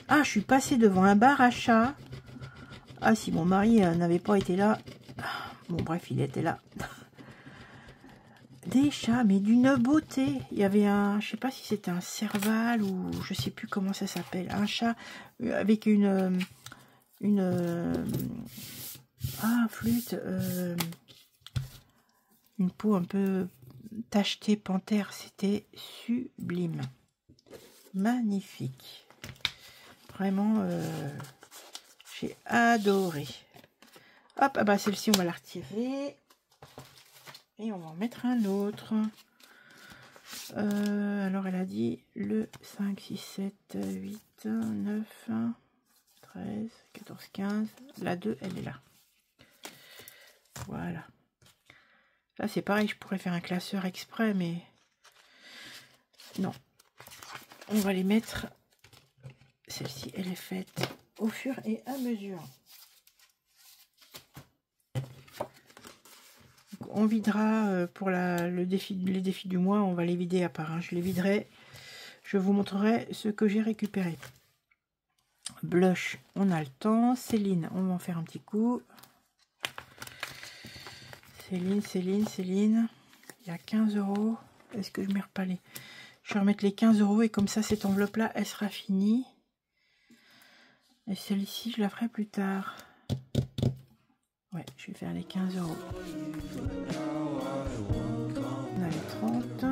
Ah, je suis passée devant un bar à chats. Ah, si mon mari n'avait pas été là. Bon, bref, il était là. Des chats, mais d'une beauté. Il y avait un, je sais pas si c'était un serval ou je sais plus comment ça s'appelle. Un chat avec une flûte. Une peau un peu tachetée panthère. C'était sublime. Magnifique. Vraiment, j'ai adoré. Hop, ah bah celle-ci, on va la retirer. Et on va en mettre un autre. Alors, elle a dit le 5, 6, 7, 8, 9, 13, 14, 15. La 2, elle est là. Voilà. Là, c'est pareil, je pourrais faire un classeur exprès, mais non. On va les mettre. Celle-ci, elle est faite au fur et à mesure. On videra pour les défis du mois, on va les vider à part. Hein. Je les viderai. Je vous montrerai ce que j'ai récupéré. Blush, on a le temps. Céline, on va en faire un petit coup. Céline. Il y a 15 €. Est-ce que je mets pas les... Je vais remettre les 15 € et comme ça, cette enveloppe-là, elle sera finie. Et celle-ci, je la ferai plus tard. Ouais, je vais faire les 15 €. On a les 30.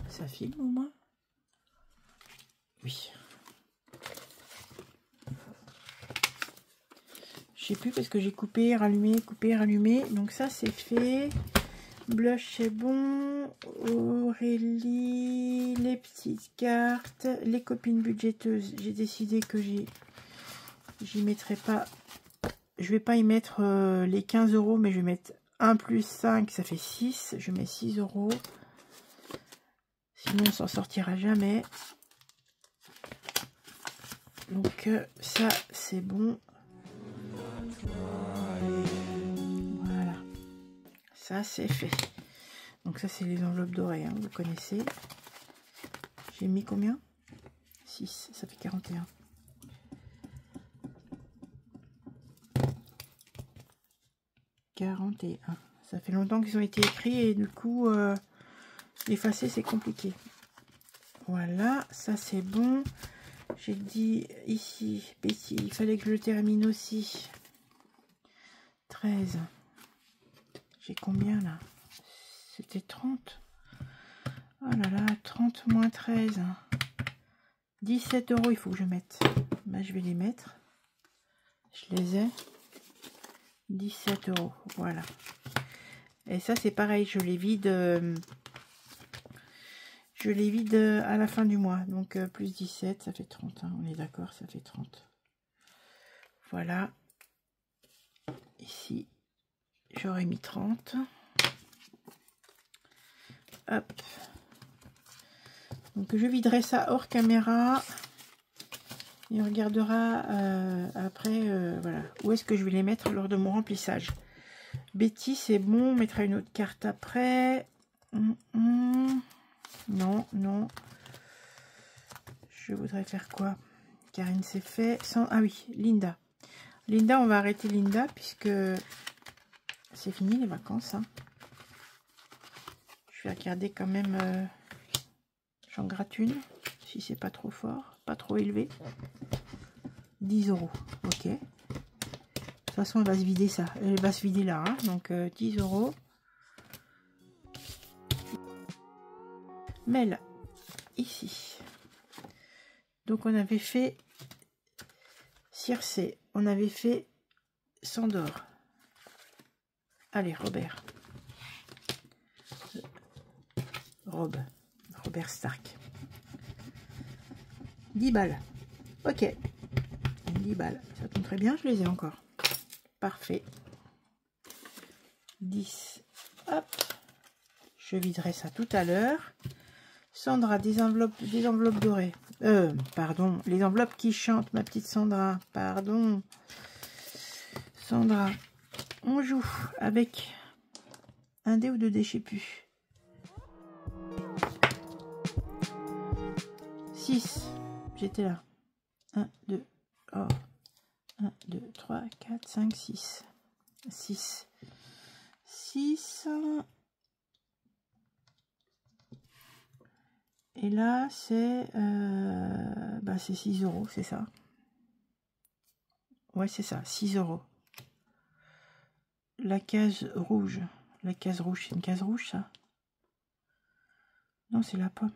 Ça filme au moins? Oui. Je sais plus parce que j'ai coupé, rallumé. Donc ça, c'est fait. Blush, c'est bon. Aurélie, les petites cartes, les copines budgéteuses. J'ai décidé que j'y mettrai pas. Je vais pas y mettre les 15 €, mais je vais mettre 1 plus 5, ça fait 6. Je mets 6 €. Sinon, on s'en sortira jamais. Donc ça, c'est bon. Voilà. Ça, c'est fait. Donc ça c'est les enveloppes dorées, hein, vous connaissez. J'ai mis combien? 6, ça fait 41. Ça fait longtemps qu'ils ont été écrits et du coup effacer c'est compliqué. Voilà, ça c'est bon. J'ai dit ici, Betty, il fallait que je le termine aussi. 13. J'ai combien là? C'était 30. Oh là là, 30 moins 13. 17 euros, il faut que je mette. Bah, je vais les mettre. Je les ai. 17 euros, voilà. Et ça c'est pareil, je les vide à la fin du mois. Donc plus 17, ça fait 30. Hein, on est d'accord, ça fait 30. Voilà. Ici, j'aurais mis 30. Hop. Donc je viderai ça hors caméra. Et on regardera après voilà, où est-ce que je vais les mettre lors de mon remplissage. Betty, c'est bon, on mettra une autre carte après. Non, non. Je voudrais faire quoi? Karine, c'est fait. Ah oui, Linda. Linda, on va arrêter Linda puisque c'est fini les vacances. Hein. Je vais regarder quand même. J'en gratte une, si c'est pas trop fort, pas trop élevé. 10 euros, ok. De toute façon, elle va se vider ça. Elle va se vider là, hein. Donc 10 euros. Mel, ici. Donc on avait fait Circé, on avait fait Sandor. Allez, Robert. Robert Stark. 10 balles. Ok. 10 balles. Ça tombe très bien, je les ai encore. Parfait. 10. Hop. Je viderai ça tout à l'heure. Sandra, des enveloppes dorées. Pardon, les enveloppes qui chantent, ma petite Sandra. Pardon. Sandra, on joue avec un dé ou deux dés, je sais plus. 6. J'étais là. 1, 2, oh. 1, 2, 3, 4, 5, 6. 6. 6. Et là, c'est 6 euros, c'est ça. Ouais, c'est ça, 6 euros. La case rouge. La case rouge, c'est une case rouge, ça? Non, c'est la pomme.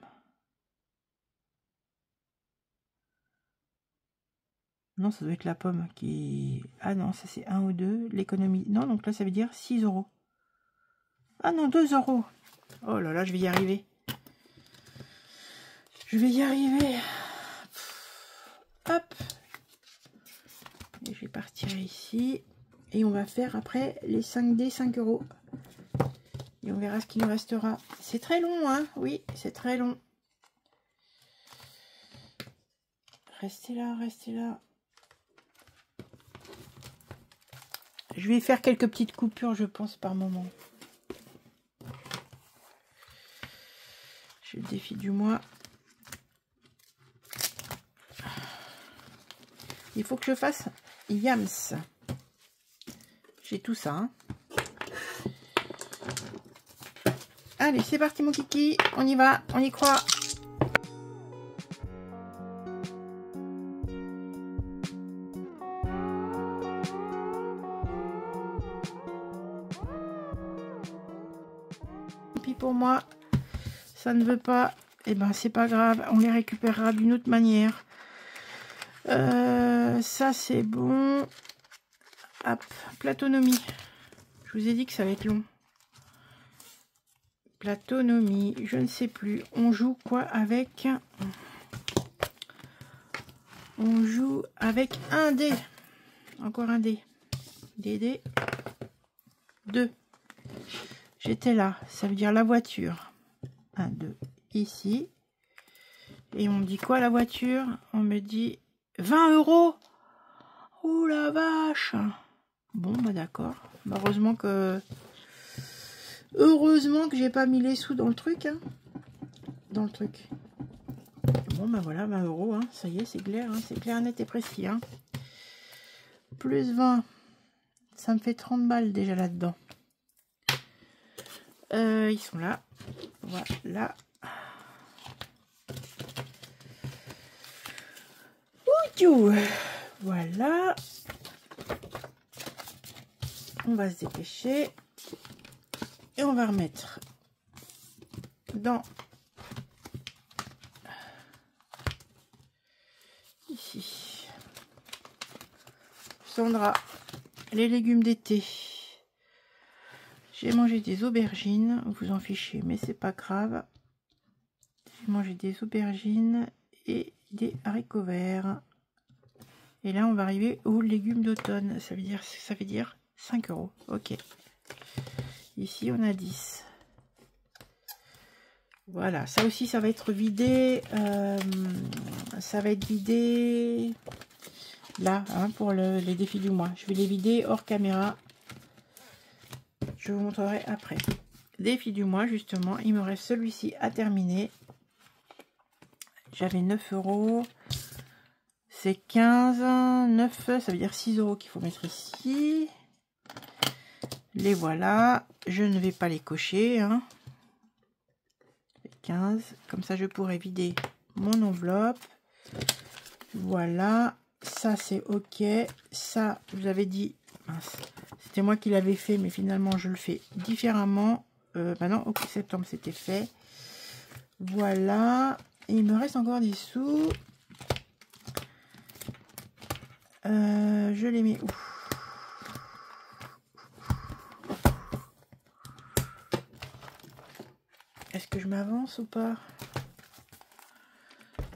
Non, ça doit être la pomme qui... Ah non, ça c'est 1 ou 2. L'économie... Non, donc là, ça veut dire 6 euros. Ah non, 2 euros. Oh là là, je vais y arriver. Je vais y arriver. Hop. Et je vais partir ici. Et on va faire après les 5D, 5 euros. Et on verra ce qu'il nous restera. C'est très long, hein? Oui, c'est très long. Restez là, restez là. Je vais faire quelques petites coupures, je pense, par moment. Je défie du mois. Il faut que je fasse Yams. J'ai tout ça. Hein. Allez, c'est parti mon kiki. On y va, on y croit. Et puis pour moi, ça ne veut pas. Eh ben, c'est pas grave. On les récupérera d'une autre manière. Ça c'est bon. Hop, platonomie. Je vous ai dit que ça va être long. Platonomie, je ne sais plus. On joue quoi avec? On joue avec un dé. Encore un dé. Dé. 2. J'étais là. Ça veut dire la voiture. 1, 2. Ici. Et on me dit quoi la voiture? On me dit 20 euros. Oh la vache. Bon, bah d'accord. Heureusement que Heureusement que j'ai pas mis les sous dans le truc. Hein. Dans le truc. Bon, ben voilà, 20 €. Hein. Ça y est, c'est clair. Hein. C'est clair, net et précis. Hein. Plus 20. Ça me fait 30 balles déjà là-dedans. Ils sont là. Voilà. Ouh, voilà. On va se dépêcher. Et on va remettre dans ici. Sandra, les légumes d'été. J'ai mangé des aubergines, vous en fichez, mais c'est pas grave. J'ai mangé des aubergines et des haricots verts. Et là, on va arriver aux légumes d'automne. Ça veut dire 5 €. Ok. Ici, on a 10. Voilà, ça aussi, ça va être vidé. Ça va être vidé là, hein, pour les défis du mois. Je vais les vider hors caméra. Je vous montrerai après. Défi du mois, justement. Il me reste celui-ci à terminer. J'avais 9 €. C'est 15, 9, ça veut dire 6 € qu'il faut mettre ici. Les voilà. Je ne vais pas les cocher. Hein. 15. Comme ça, je pourrais vider mon enveloppe. Voilà. Ça, c'est OK. Ça, je vous avais dit... C'était moi qui l'avais fait, mais finalement, je le fais différemment. Maintenant, OK, septembre, c'était fait. Voilà. Et il me reste encore des sous. Je les mets où? Est-ce que je m'avance ou pas?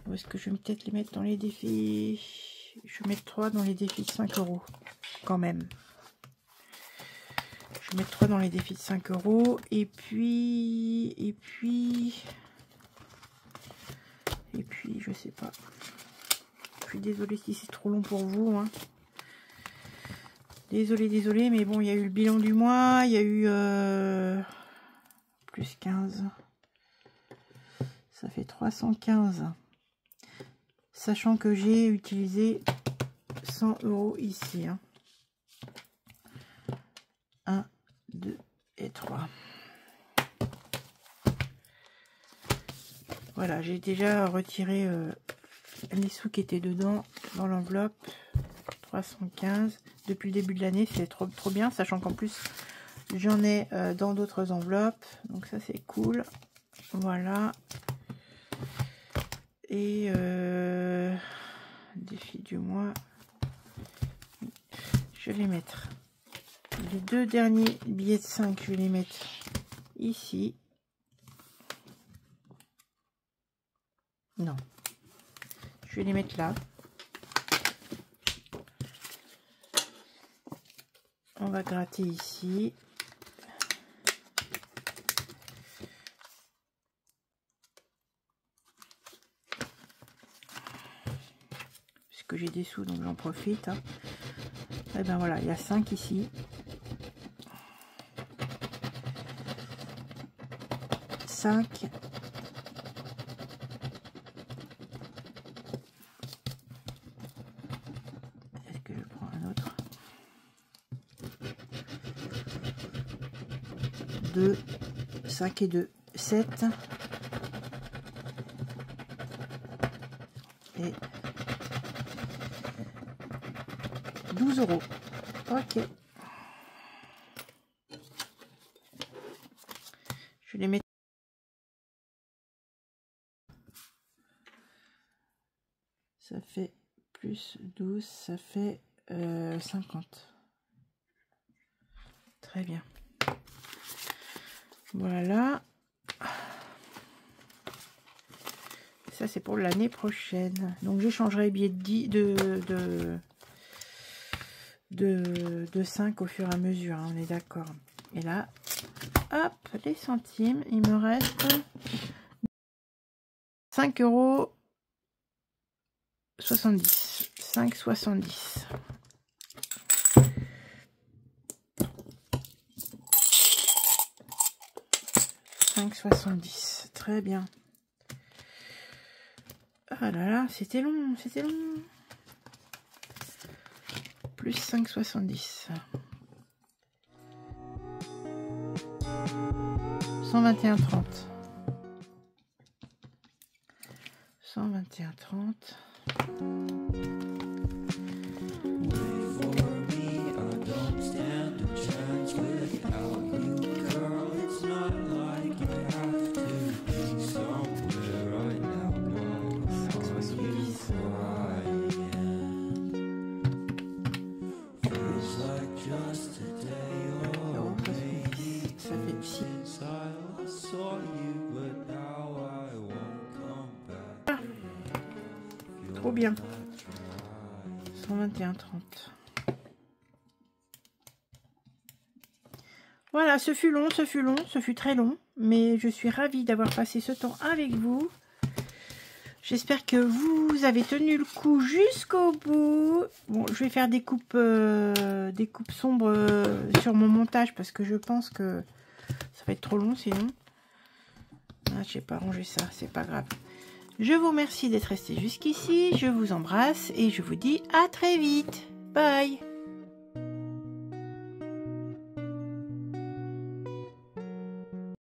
Ou est-ce que je vais peut-être les mettre dans les défis? Je vais mettre 3 dans les défis de 5 € quand même. Je vais mettre 3 dans les défis de 5 €. Et puis, je sais pas. Je suis désolée si c'est trop long pour vous. Hein. Désolée, mais bon, il y a eu le bilan du mois. Il y a eu plus 15. Ça fait 315. Sachant que j'ai utilisé 100 € ici. Hein. 1, 2 et 3. Voilà, j'ai déjà retiré les sous qui étaient dedans dans l'enveloppe. 315. Depuis le début de l'année, c'est trop bien. Sachant qu'en plus, j'en ai dans d'autres enveloppes. Donc ça, c'est cool. Voilà. Et défi du mois. Je vais mettre les 2 derniers billets de 5. Je vais les mettre ici. Non. Je vais les mettre là. On va gratter ici. Puisque j'ai des sous, donc j'en profite. Hein. Et ben voilà, il y a 5 ici. 5. Est-ce que je prends un autre? 2, 5 et 2, 7. Et 12 €. Ok. Je les mets. Ça fait plus 12, ça fait 50. Très bien. Voilà. Ça, c'est pour l'année prochaine. Donc, j'échangerai les billets de 5 au fur et à mesure. Hein, on est d'accord. Et là, hop, les centimes. Il me reste 5,70 €. 5,70 €. 5,70. Très bien. Ah là là, c'était long, c'était long. Plus 5,70. 121,30. 121,30. Trop bien. 121,30. Voilà, ce fut long, ce fut très long, mais je suis ravie d'avoir passé ce temps avec vous. J'espère que vous avez tenu le coup jusqu'au bout. Bon, je vais faire des coupes sombres sur mon montage parce que je pense que ça va être trop long sinon. Ah, je n'ai pas rangé ça, c'est pas grave. Je vous remercie d'être resté jusqu'ici, je vous embrasse et je vous dis à très vite. Bye!